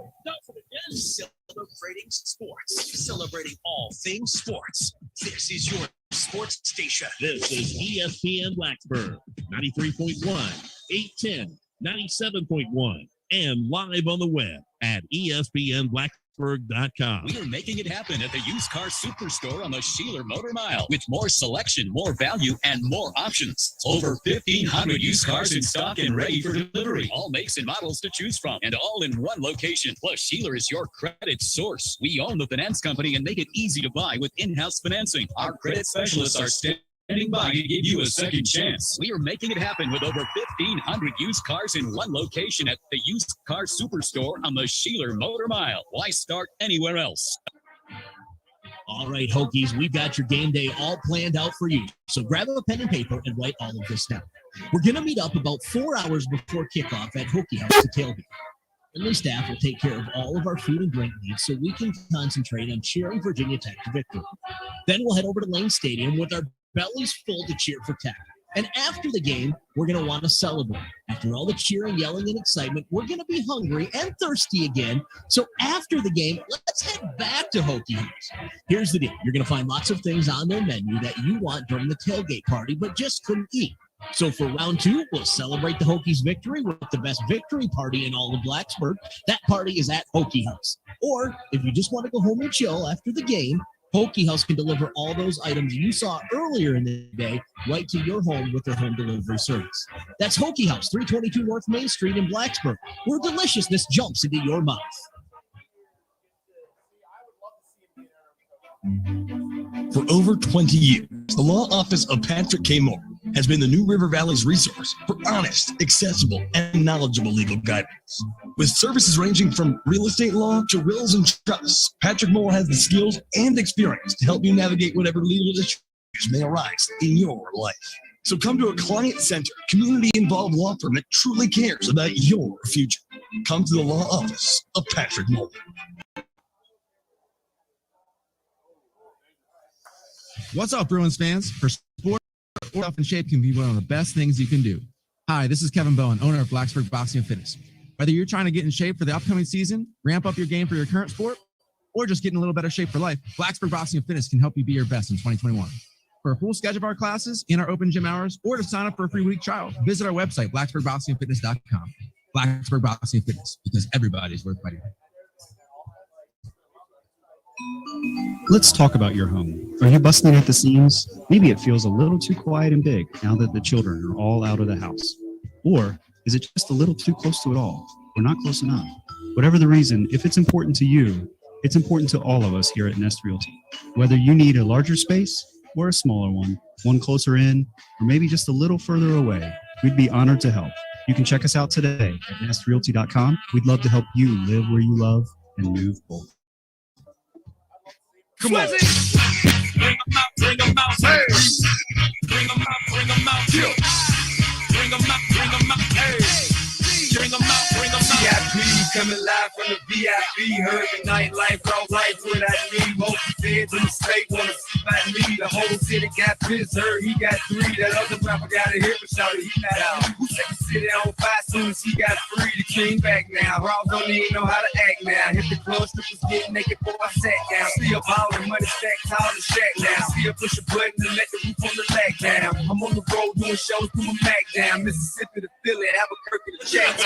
Celebrating sports. Celebrating all things sports. This is your sports station. This is ESPN Blacksburg. 93.1, 810, 97.1, and live on the web at ESPNBlacksburg.com. We are making it happen at the used car superstore on the Sheeler Motor Mile with more selection, more value, and more options. Over 1,500 used cars in stock and ready for delivery. All makes and models to choose from, and all in one location. Plus, Sheeler is your credit source. We own the finance company and make it easy to buy with in-house financing. Our credit specialists are standing by to give you a second chance. We are making it happen with over 1,500 used cars in one location at the used car superstore on the Sheeler Motor Mile. Why start anywhere else? All right, Hokies, we've got your game day all planned out for you. So grab a pen and paper and write all of this down. We're going to meet up about 4 hours before kickoff at Hokie House to tailgate. Friendly staff will take care of all of our food and drink needs so we can concentrate on cheering Virginia Tech to victory. Then we'll head over to Lane Stadium with our bellies full to cheer for Tech. And after the game, we're going to want to celebrate. After all the cheering, yelling, and excitement, we're going to be hungry and thirsty again. So after the game, let's head back to Hokie House. Here's the deal. You're going to find lots of things on their menu that you want during the tailgate party, but just couldn't eat. So for round 2, we'll celebrate the Hokies' victory with the best victory party in all of Blacksburg. That party is at Hokie House. Or if you just want to go home and chill after the game, Hokie House can deliver all those items you saw earlier in the day right to your home with their home delivery service. That's Hokie House, 322 North Main Street in Blacksburg, where deliciousness jumps into your mouth. For over 20 years, the law office of Patrick K. Moore has been the New River Valley's resource for honest, accessible, and knowledgeable legal guidance. With services ranging from real estate law to wills and trusts, Patrick Moore has the skills and experience to help you navigate whatever legal issues may arise in your life. So come to a client-centered, community-involved law firm that truly cares about your future. Come to the law office of Patrick Moore. What's up, Bruins fans? For sport, off in shape can be one of the best things you can do. Hi, this is Kevin Bowen, owner of Blacksburg Boxing and Fitness. Whether you're trying to get in shape for the upcoming season, ramp up your game for your current sport, or just get in a little better shape for life, Blacksburg Boxing and Fitness can help you be your best in 2021. For a full schedule of our classes and our open gym hours, or to sign up for a free week trial, visit our website, blacksburgboxingfitness.com. Blacksburg Boxing and Fitness, because everybody's worth fighting. Let's talk about your home. Are you bustling at the seams? Maybe it feels a little too quiet and big now that the children are all out of the house. Or is it just a little too close to it all, or not close enough? Whatever the reason, if it's important to you, it's important to all of us here at Nest Realty. Whether you need a larger space or a smaller one closer in, or maybe just a little further away, we'd be honored to help. You can check us out today at nestrealty.com. We'd love to help you live where you love and move bold. Come on. Bring them out, bring them out, hey. Bring them out, bring them out, yeah. Bring them out, hey. Bring them out, bring them out. VIP coming live from the VIP. Heard the nightlife, all life what I need. Most feds in the state wanna fight me. The whole city got pissed, heard he got 3. That other rapper got a hit, but shouted he not out. Who set the city on fire soon as he got free? The king back now. Raws don't even know how to act now. Hit the club, strippers getting naked before I sat down. Still ballin', money stacked tall and shack now. Still push a button and let the roof on the lag down. I'm on the road doing shows through my Mac down. Mississippi to Philly, Albuquerque to Jacktown.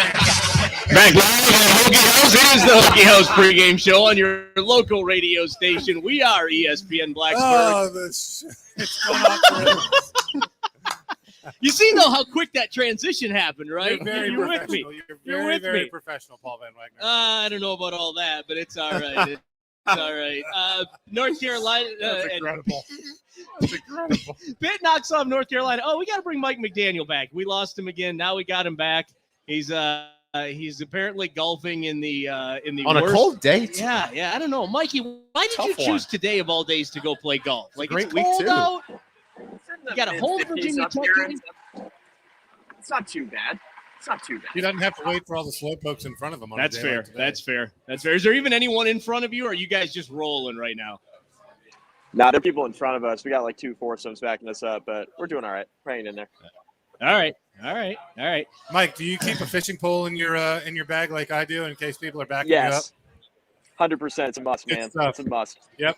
Back live on Hokie House. It is the Hokie House pregame show on your local radio station. We are ESPN Blacksburg. Oh, it's going on. You see, though, how quick that transition happened, right? You're very You're with professional. me. You're with very me. professional, Paul Van Wagner. I don't know about all that, but it's all right. It's all right. North Carolina. That's incredible. That's incredible. Pitt knocks off North Carolina. Oh, we got to bring Mike McDaniel back. We lost him again. Now we got him back. He's apparently golfing in the on worst, a cold day. Yeah. I don't know, Mikey. Why did you choose today of all days to go play golf? Like, Great it's week, cold too. out. You got a home Virginia Tech game. It's not too bad. It's not too bad. He doesn't have to wait for all the slowpokes in front of him. On That's a day fair. like today. That's fair. That's fair. Is there even anyone in front of you, or are you guys just rolling right now? Nah, there are people in front of us. We got like 2 foursomes backing us up, but we're doing all right. We're hanging in there. All right. Mike, do you keep a fishing pole in your bag like I do in case people are backing you up? Yes. 100%. It's a must, man. It's a must. Yep.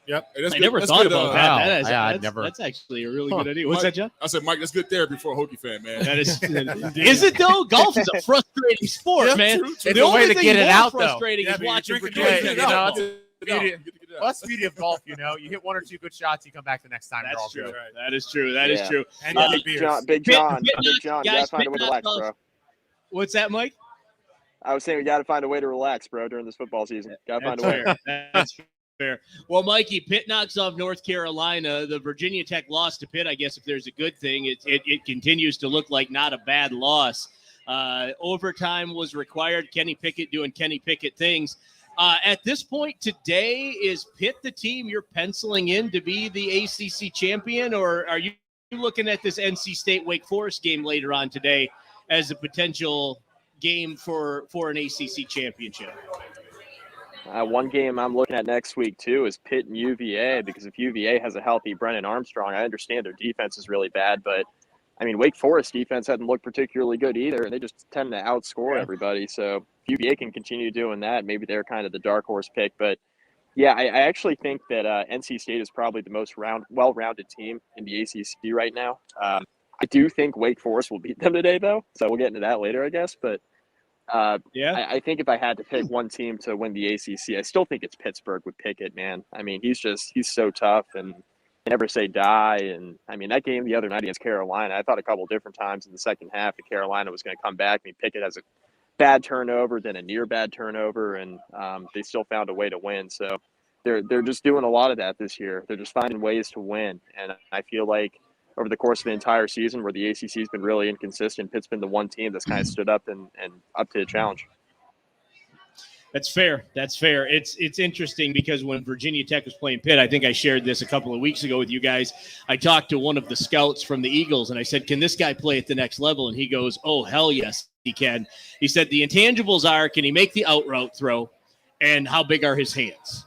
Hey, I never thought about that. I'd never. That's actually a really good idea. What's that, John? I said, Mike, that's good therapy for a Hokie fan, man. That is. Is it though? Golf is a frustrating sport, man. True. It's a way to get it out, though. Frustrating is but watching you're Virginia. drinking You know, it it's the beauty. Well, that's the beauty of golf. You know, you hit 1 or 2 good shots, you come back the next time. You're all That's true. good. That is true. That is true. And Big John, Pitt, you gotta guys, find a way Pitt to relax, knocks bro. off- What's that, Mike? I was saying we gotta find a way to relax, bro, during this football season. Gotta find a way. That's fair. Well, Mikey, Pitt knocks off North Carolina. The Virginia Tech loss to Pitt, I guess if there's a good thing, it continues to look like not a bad loss. Overtime was required. Kenny Pickett doing Kenny Pickett things. At this point today, is Pitt the team you're penciling in to be the ACC champion, or are you looking at this NC State Wake Forest game later on today as a potential game for an ACC championship? One game I'm looking at next week, too, is Pitt and UVA, because if UVA has a healthy Brennan Armstrong, I understand their defense is really bad, but, I mean, Wake Forest defense hasn't looked particularly good either, and they just tend to outscore everybody. So if UVA can continue doing that, maybe they're kind of the dark horse pick. But, yeah, I actually think that NC State is probably the most well-rounded team in the ACC right now. I do think Wake Forest will beat them today, though, so we'll get into that later, I guess. But I think if I had to pick one team to win the ACC, I still think it's Pittsburgh with Pickett, man. I mean, he's so tough and never say die. And I mean, that game the other night against Carolina, I thought a couple different times in the second half that Carolina was going to come back. I mean, Pickett has a bad turnover, then a near bad turnover, and they still found a way to win. So they're just doing a lot of that this year. They're just finding ways to win. And I feel like over the course of the entire season where the ACC has been really inconsistent, Pitt's been the one team that's kind of stood up and up to the challenge. That's fair. It's interesting because when Virginia Tech was playing Pitt, I think I shared this a couple of weeks ago with you guys. I talked to one of the scouts from the Eagles, and I said, can this guy play at the next level? And he goes, oh, hell yes, he can. He said the intangibles are, can he make the out route throw, and how big are his hands?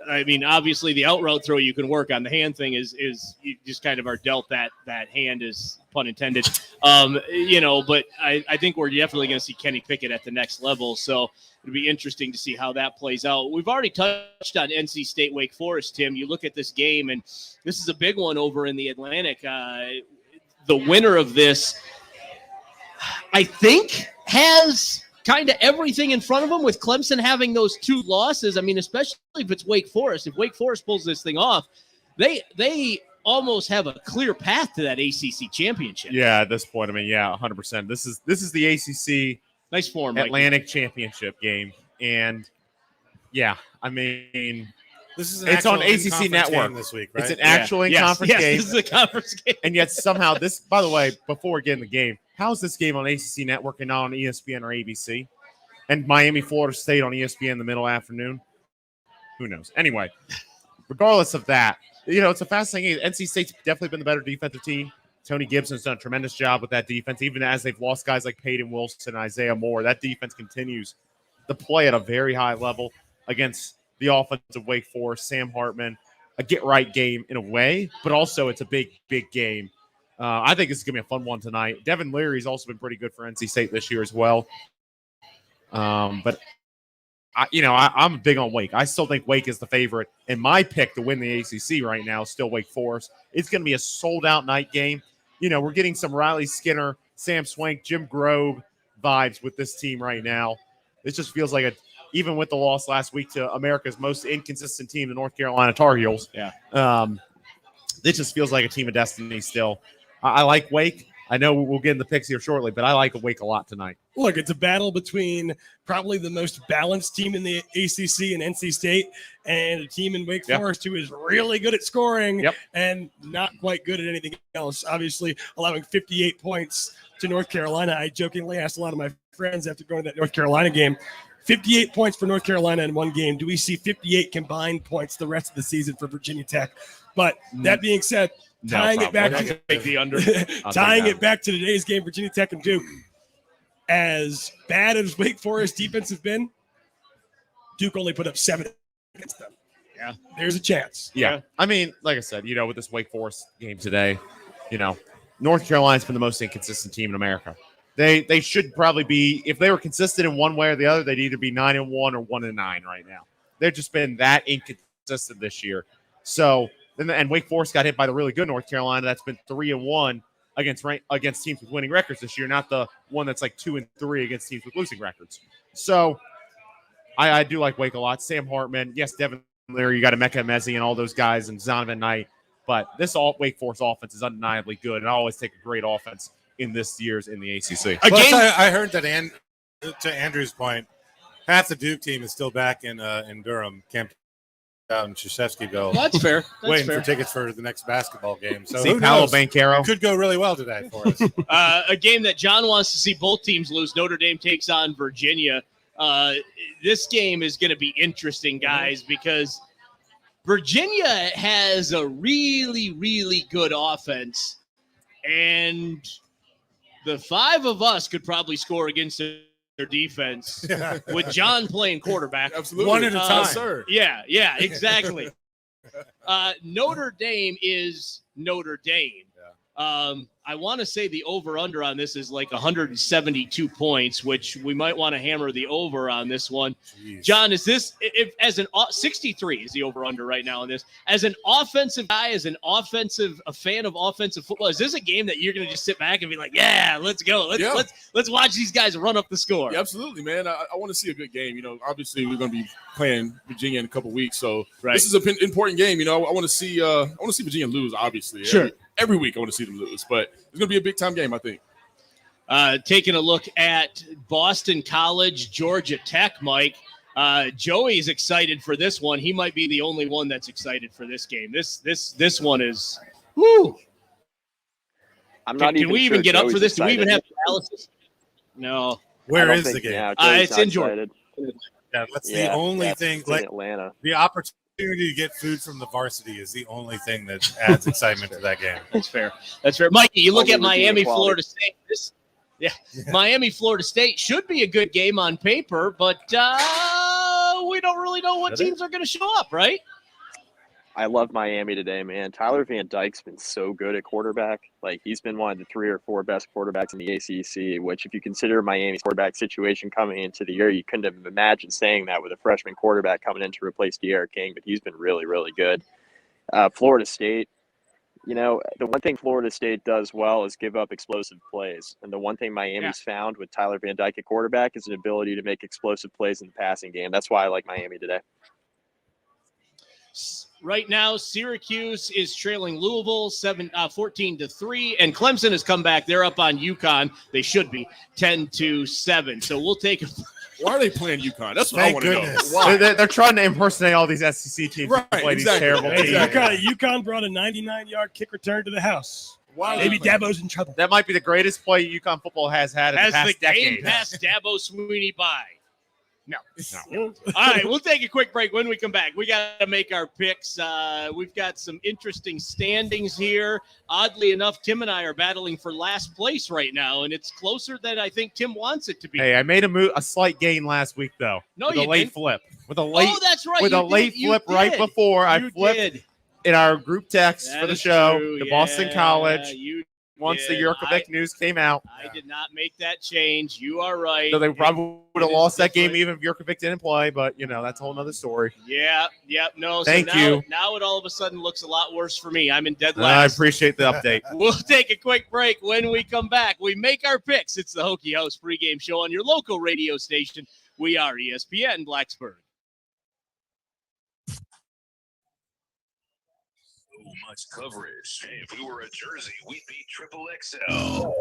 I mean, obviously the out route throw you can work on. The hand thing is you just kind of are dealt that hand, is pun intended. But I think we're definitely going to see Kenny Pickett at the next level. So it'll be interesting to see how that plays out. We've already touched on NC State Wake Forest, Tim. You look at this game, and this is a big one over in the Atlantic. The winner of this, I think, has kind of everything in front of them, with Clemson having those 2 losses. I mean, especially if it's Wake Forest. If Wake Forest pulls this thing off, they almost have a clear path to that ACC championship. Yeah, at this point, I mean, yeah, 100%. This is the ACC nice form Atlantic championship game, and yeah, I mean, This is it's on ACC in-conference Network game this week, right? It's an actual in-conference game. This is a conference game. And yet somehow this, by the way, before we get in the game, how is this game on ACC Network and not on ESPN or ABC? And Miami, Florida State on ESPN in the middle afternoon? Who knows? Anyway, regardless of that, it's a fascinating game. NC State's definitely been the better defensive team. Tony Gibson's done a tremendous job with that defense, even as they've lost guys like Peyton Wilson and Isaiah Moore. That defense continues to play at a very high level against the offense of Wake Forest. Sam Hartman, a get-right game in a way, but also it's a big, big game. I think this is going to be a fun one tonight. Devin Leary's also been pretty good for NC State this year as well. But I'm big on Wake. I still think Wake is the favorite. And my pick to win the ACC right now is still Wake Forest. It's going to be a sold-out night game. We're getting some Riley Skinner, Sam Swank, Jim Grove vibes with this team right now. It just feels like even with the loss last week to America's most inconsistent team, the North Carolina Tar Heels. Yeah. It just feels like a team of destiny still. I like Wake. I know we'll get in the picks here shortly, but I like Wake a lot tonight. Look, it's a battle between probably the most balanced team in the ACC and NC State, and a team in Wake Forest who is really good at scoring and not quite good at anything else. Obviously, allowing 58 points to North Carolina. I jokingly asked a lot of my friends after going to that North Carolina game, 58 points for North Carolina in one game. Do we see 58 combined points the rest of the season for Virginia Tech? But that being said, tying it back to today's game, Virginia Tech and Duke. As bad as Wake Forest defense has been, Duke only put up 7 against them. Yeah, there's a chance. Yeah. I mean, like I said, with this Wake Forest game today, North Carolina's been the most inconsistent team in America. They should probably be, if they were consistent in one way or the other, they'd either be 9-1 or 1-9 right now. They've just been that inconsistent this year. So, and Wake Forest got hit by the really good North Carolina that's been 3-1 against teams with winning records this year, not the one that's like 2-3 against teams with losing records. So I do like Wake a lot. Sam Hartman, yes, Devin Leary, you got Emeka Emezi and all those guys, and Zonovan Knight, but this Wake Forest offense is undeniably good, and I always take a great offense in this year's in the ACC. Plus, I heard that, to Andrew's point, half the Duke team is still back in Durham, Camp out in Krzyzewskiville. That's fair. Waiting for tickets for the next basketball game. So see Paolo Banchero. Could go really well today for us. A game that John wants to see both teams lose. Notre Dame takes on Virginia. This game is going to be interesting, guys, because Virginia has a really, really good offense, and the 5 of us could probably score against their defense with John playing quarterback. Absolutely. One at a time. Sir. Yeah, exactly. Notre Dame is Notre Dame. I want to say the over-under on this is like 172 points, which we might want to hammer the over on this one. Jeez. John, is this, if as an 63 is the over-under right now on this, as an offensive guy, a fan of offensive football, is this a game that you're going to just sit back and be like, yeah, let's go. Let's watch these guys run up the score. Yeah, absolutely, man. I want to see a good game. Obviously we're going to be playing Virginia in a couple weeks, so this is an important game. I want to see Virginia lose. Obviously, sure. Every week I want to see them lose, but it's going to be a big time game, I think. Taking a look at Boston College, Georgia Tech, Mike. Joey's excited for this one. He might be the only one that's excited for this game. This one is whoo. I'm not Can we even get up for this? Excited. Do we even have analysis? No. Where is the game? Yeah, it's in Georgia. Yeah, that's the only thing. It's in Atlanta. The opportunity to get food from the varsity is the only thing that adds excitement to that game. That's fair. Mikey, you look at Only Miami, Florida Florida State. Miami, Florida State should be a good game on paper, but we don't really know what teams are going to show up, right? I love Miami today, man. Tyler Van Dyke's been so good at quarterback. Like, he's been one of the 3 or 4 best quarterbacks in the ACC, which if you consider Miami's quarterback situation coming into the year, you couldn't have imagined saying that with a freshman quarterback coming in to replace De'Ara King, but he's been really, really good. Florida State, the one thing Florida State does well is give up explosive plays. And the one thing Miami's found with Tyler Van Dyke at quarterback is an ability to make explosive plays in the passing game. That's why I like Miami today. Right now, Syracuse is trailing Louisville 14-3, and Clemson has come back. They're up on UConn. They should be 10-7. So we'll take a Why are they playing UConn? That's what I want to know. Why? They're trying to impersonate all these SEC teams. Right, to play exactly. these terrible teams. UConn brought a 99-yard kick return to the house. Why? Maybe Dabo's in trouble. That might be the greatest play UConn football has had in the past decade. Game passed Dabo Sweeney by. No. All right, we'll take a quick break. When we come back, we got to make our picks. We've got some interesting standings here. Oddly enough, Tim and I are battling for last place right now, and it's closer than I think Tim wants it to be. Hey, I made a slight gain last week, though. No, with you a late didn't. flip. With a late, that's right. With a late flip right before I flipped in our group text That for the is show true. to Boston College. Once the did. Jurkovic news came out. I did not make that change. You are right. So they probably would have lost that game even if Jurkovic didn't play, but, that's a whole other story. Yeah, no. Thank you. Now it all of a sudden looks a lot worse for me. I'm in dead I last. appreciate the update. We'll take a quick break. When we come back, we make our picks. It's the Hokie House pregame show on your local radio station. We are ESPN Blacksburg. Much coverage. If we were a jersey, we'd be triple XL.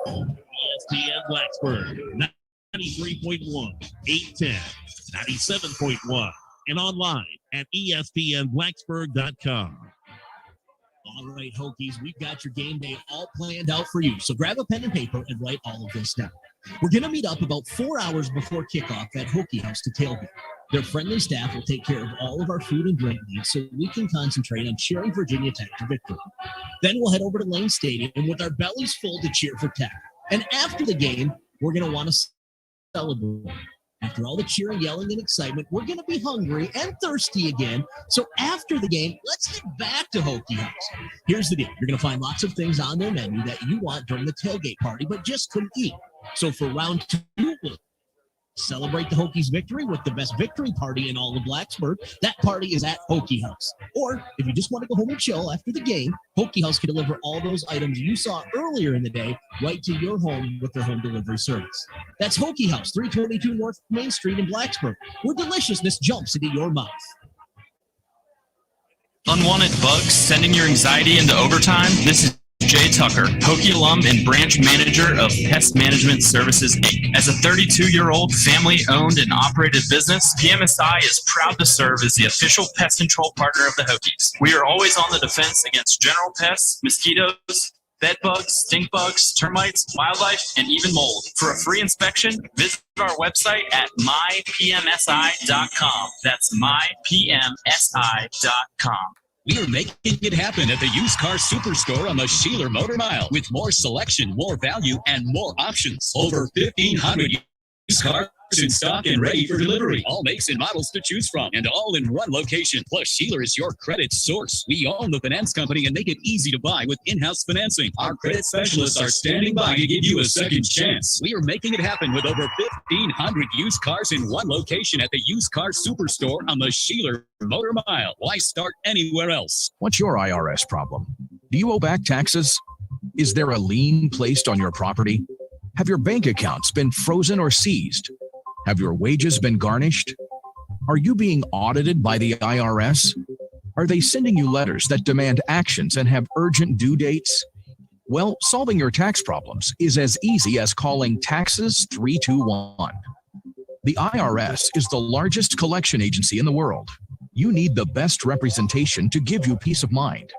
ESPN Blacksburg, 93.1, 810, 97.1, and online at ESPNBlacksburg.com. All right, Hokies, we've got your game day all planned out for you. So grab a pen and paper and write all of this down. We're going to meet up about 4 hours before kickoff at Hokie House to tailgate. Their friendly staff will take care of all of our food and drink needs so we can concentrate on cheering Virginia Tech to victory. Then we'll head over to Lane Stadium with our bellies full to cheer for Tech. And after the game, we're going to want to celebrate. After all the cheering, yelling, and excitement, we're going to be hungry and thirsty again. So after the game, let's get back to Hokie House. Here's the deal. You're going to find lots of things on their menu that you want during the tailgate party, but just couldn't eat. So for round 2, we'll celebrate the Hokies' victory with the best victory party in all of Blacksburg. That party is at Hokie House. Or if you just want to go home and chill after the game, Hokie House can deliver all those items you saw earlier in the day right to your home with their home delivery service. That's Hokie House, 322 North Main Street in Blacksburg, where deliciousness jumps into your mouth. Unwanted bugs sending your anxiety into overtime? This is Jay Tucker, Hokie alum and branch manager of Pest Management Services, Inc. As a 32-year-old family-owned and operated business, PMSI is proud to serve as the official pest control partner of the Hokies. We are always on the defense against general pests, mosquitoes, bed bugs, stink bugs, termites, wildlife, and even mold. For a free inspection, visit our website at mypmsi.com. That's mypmsi.com. We are making it happen at the Used Car Superstore on the Sheeler Motor Mile with more selection, more value, and more options. Over 1,500 used cars in stock and ready for delivery. All makes and models to choose from, and all in one location. Plus, Sheeler is your credit source. We own the finance company and make it easy to buy with in-house financing. Our credit specialists are standing by to give you a second chance. We are making it happen with over 1,500 used cars in one location at the Used Car Superstore on the Sheeler Motor Mile. Why start anywhere else? What's your IRS problem? Do you owe back taxes? Is there a lien placed on your property? Have your bank accounts been frozen or seized? Have your wages been garnished? Are you being audited by the IRS? Are they sending you letters that demand actions and have urgent due dates? Well, solving your tax problems is as easy as calling Taxes 321. The IRS is the largest collection agency in the world. You need the best representation to give you peace of mind.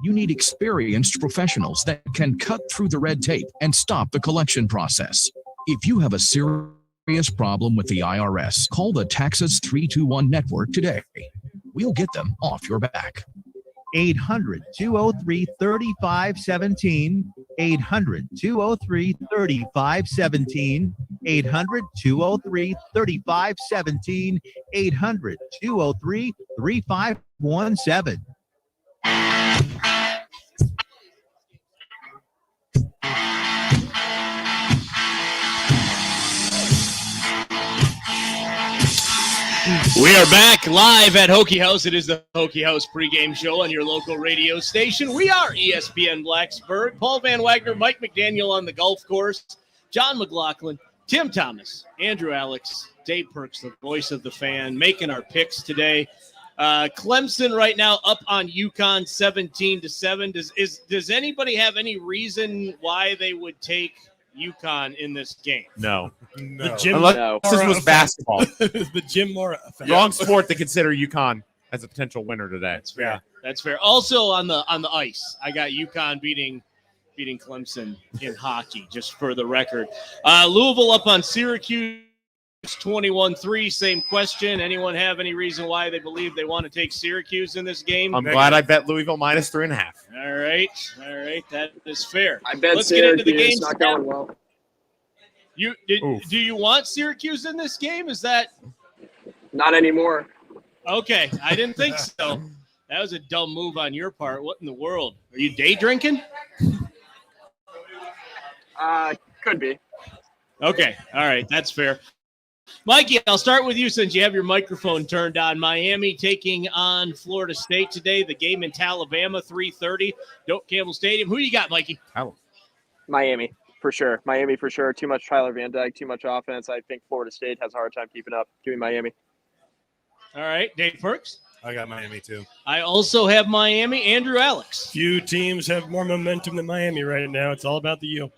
You need experienced professionals that can cut through the red tape and stop the collection process. If you have a serious problem with the IRS, call the Taxes 321 network today. We'll get them off your back. 800-203-3517. 800-203-3517. 800-203-3517. 800-203-3517. We are back live at Hokie House. It is the Hokie House pregame show on your local radio station. We are ESPN Blacksburg. Paul Van Wagner, Mike McDaniel on the golf course, John McLaughlin, Tim Thomas, Andrew Alex, Dave Perks, the voice of the fan, making our picks today. Clemson right now up on UConn 17-7. Does anybody have any reason why they would take UConn in this game? No. The Jim Unless this was effect. basketball. The Jim Mora effect. Wrong sport to consider UConn as a potential winner today. That's fair. That's fair. Also on the ice, I got UConn beating Clemson in hockey, just for the record. Louisville up on Syracuse 21-3. Same question. Anyone have any reason why they believe they want to take Syracuse in this game? I'm glad I bet Louisville minus 3.5. All right. That is fair. I bet Let's get into the Syracuse game. not going well. Do you want Syracuse in this game? Is that Not anymore. okay? I didn't think so. That was a dumb move on your part. What in the world? Are you day drinking? Could be. Okay. All right. That's fair. Mikey, I'll start with you since you have your microphone turned on. Miami taking on Florida State today. The game in Alabama, 3:30, Doak Campbell Stadium. Who you got, Mikey? Miami, for sure. Miami, for sure. Too much Tyler Van Dyke, too much offense. I think Florida State has a hard time keeping up. Give me Miami. All right. Dave Perks? I got Miami too. I also have Miami. Andrew Alex? Few teams have more momentum than Miami right now. It's all about the U.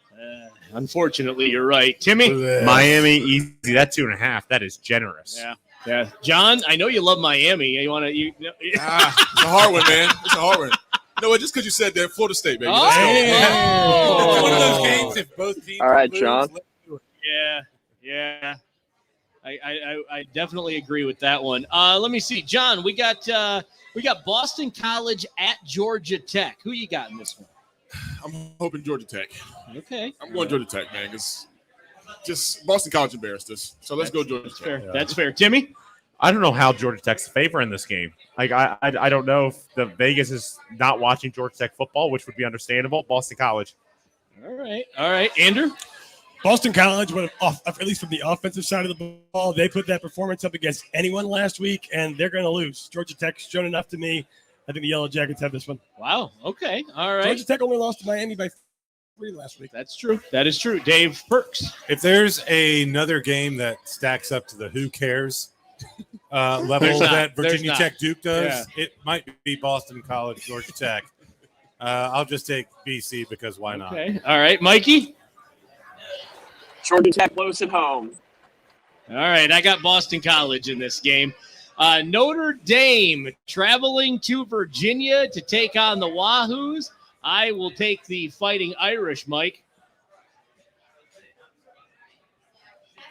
Unfortunately, you're right. Timmy? Miami, easy. That 2.5. That is generous. Yeah. John, I know you love Miami. You want to? It's a hard one, man. It's a hard one. You know what? Just because you said that, Florida State, baby. Let's go. It's one of those games if both teams. All right, lose, John. let's do it. Yeah. I definitely agree with that one. Let me see, John. We got Boston College at Georgia Tech. Who you got in this one? I'm hoping Georgia Tech. Okay. I'm going Georgia Tech, man, because just Boston College embarrassed us. So let's go Georgia Tech. Fair. That's fair. Timmy? I don't know how Georgia Tech's a favor in this game. Like I don't know if the Vegas is not watching Georgia Tech football, which would be understandable. Boston College. All right. Andrew? Boston College, at least from the offensive side of the ball, they put that performance up against anyone last week, and they're going to lose. Georgia Tech's shown enough to me. I think the Yellow Jackets have this one. Wow. Okay. All right. Georgia Tech only lost to Miami by 3 last week. That's true. That is true. Dave Perks. If there's another game that stacks up to the who cares level that Virginia Tech Duke does, it might be Boston College, Georgia Tech. I'll just take BC because why not? Okay. All right. Mikey? Georgia Tech close at home. All right. I got Boston College in this game. Notre Dame traveling to Virginia to take on the Wahoos. I will take the Fighting Irish, Mike.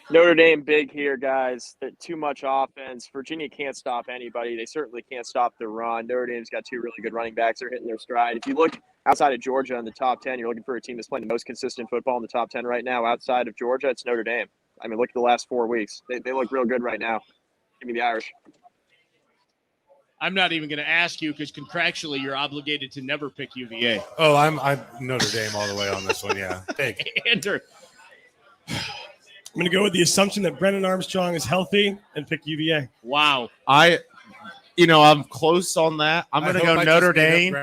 Notre Dame big here, guys. Too much offense. Virginia can't stop anybody. They certainly can't stop the run. Notre Dame's got 2 really good running backs. They're hitting their stride. If you look outside of Georgia in the top 10, you're looking for a team that's playing the most consistent football in the top 10 right now. Outside of Georgia, it's Notre Dame. I mean, look at the last 4 weeks. They look real good right now. Give me the Irish. I'm not even going to ask you because contractually you're obligated to never pick UVA. Oh, I'm Notre Dame all the way on this one. Yeah, big. Andrew. I'm going to go with the assumption that Brennan Armstrong is healthy and pick UVA. Wow. I'm close on that. I'm going to go Notre Dame,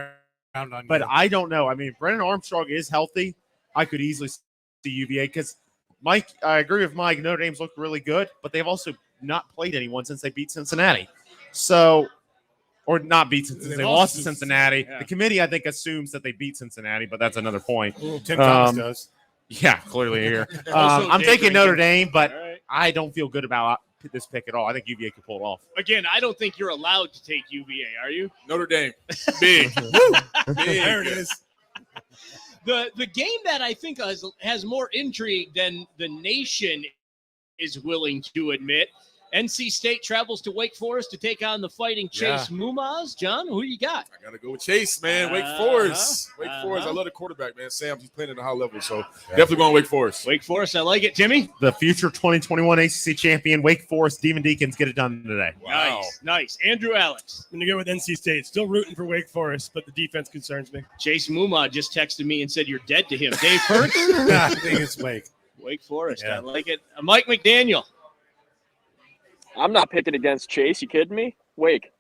but I don't know. I mean, if Brennan Armstrong is healthy, I could easily see UVA because Mike, I agree with Mike. Notre Dame's looked really good, but they've also not played anyone since they beat Cincinnati. Or not beat Cincinnati. They lost to Cincinnati. Yeah. The committee, I think, assumes that they beat Cincinnati, but that's another point. Tim Thomas does. Yeah, clearly here. I'm taking Notre Dame, but I don't feel good about this pick at all. I think UVA could pull it off. Again, I don't think you're allowed to take UVA, are you? Notre Dame. Big. Big. There it is. The game that I think has more intrigue than the nation is willing to admit NC State travels to Wake Forest to take on the Fighting Chase Mumas. John, who you got? I got to go with Chase, man. Wake Forest. Wake Forest. I love the quarterback, man. Sam, he's playing at a high level, so definitely going Wake Forest. Wake Forest, I like it. Timmy? The future 2021 ACC champion, Wake Forest, Demon Deacons get it done today. Wow. Nice. Andrew Alex. I'm going to go with NC State. Still rooting for Wake Forest, but the defense concerns me. Chase Muma just texted me and said you're dead to him. Dave Perks? I think it's Wake. Wake Forest. Yeah. I like it. Mike McDaniel. I'm not picking against Chase. You kidding me? Wake.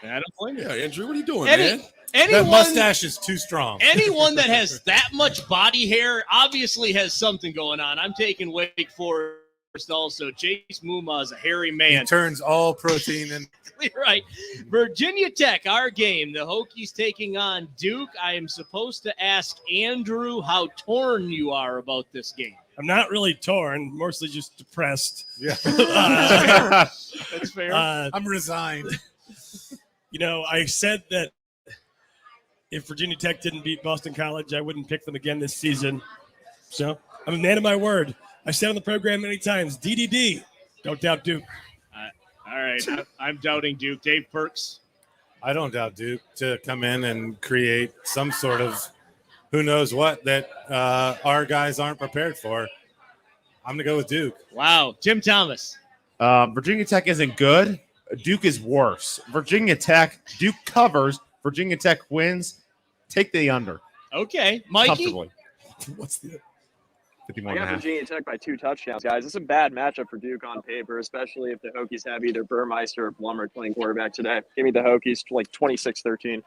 I don't blame you. Yeah, Andrew, what are you doing, man? That mustache is too strong. Anyone that has that much body hair obviously has something going on. I'm taking Wake Forest also. Chase Muma is a hairy man. He turns all protein and Right. Virginia Tech, our game. The Hokies taking on Duke. I am supposed to ask Andrew how torn you are about this game. I'm not really torn, mostly just depressed. Yeah. That's fair. I'm resigned. You know, I said that if Virginia Tech didn't beat Boston College, I wouldn't pick them again this season. So I'm a man of my word. I said on the program many times, DDD, don't doubt Duke. All right. I'm doubting Duke. Dave Perks. I don't doubt Duke to come in and create some sort of who knows what that our guys aren't prepared for. I'm going to go with Duke. Wow. Tim Thomas. Virginia Tech isn't good. Duke is worse. Virginia Tech, Duke covers. Virginia Tech wins. Take the under. Okay. Mikey? Comfortably. What's the 51 I and a got half. Virginia Tech by 2 touchdowns, guys. This is a bad matchup for Duke on paper, especially if the Hokies have either Burmeister or Blummer playing quarterback today. Give me the Hokies like 26-13.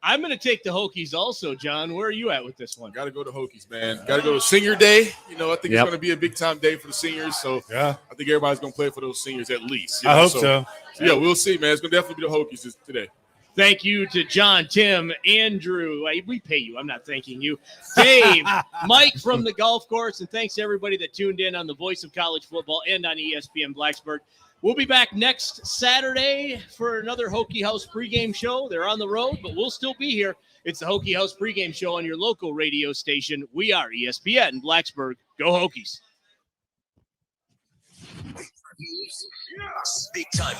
I'm going to take the Hokies also, John. Where are you at with this one? Got to go to Hokies, man. Got to go to Senior Day. You know, I think it's going to be a big-time day for the seniors. So I think everybody's going to play for those seniors at least. You know? I hope so. Yeah, we'll see, man. It's going to definitely be the Hokies today. Thank you to John, Tim, Andrew. We pay you. I'm not thanking you. Dave, Mike from the golf course, and thanks to everybody that tuned in on the Voice of College Football and on ESPN Blacksburg. We'll be back next Saturday for another Hokie House pregame show. They're on the road, but we'll still be here. It's the Hokie House pregame show on your local radio station. We are ESPN Blacksburg. Go Hokies. Big time.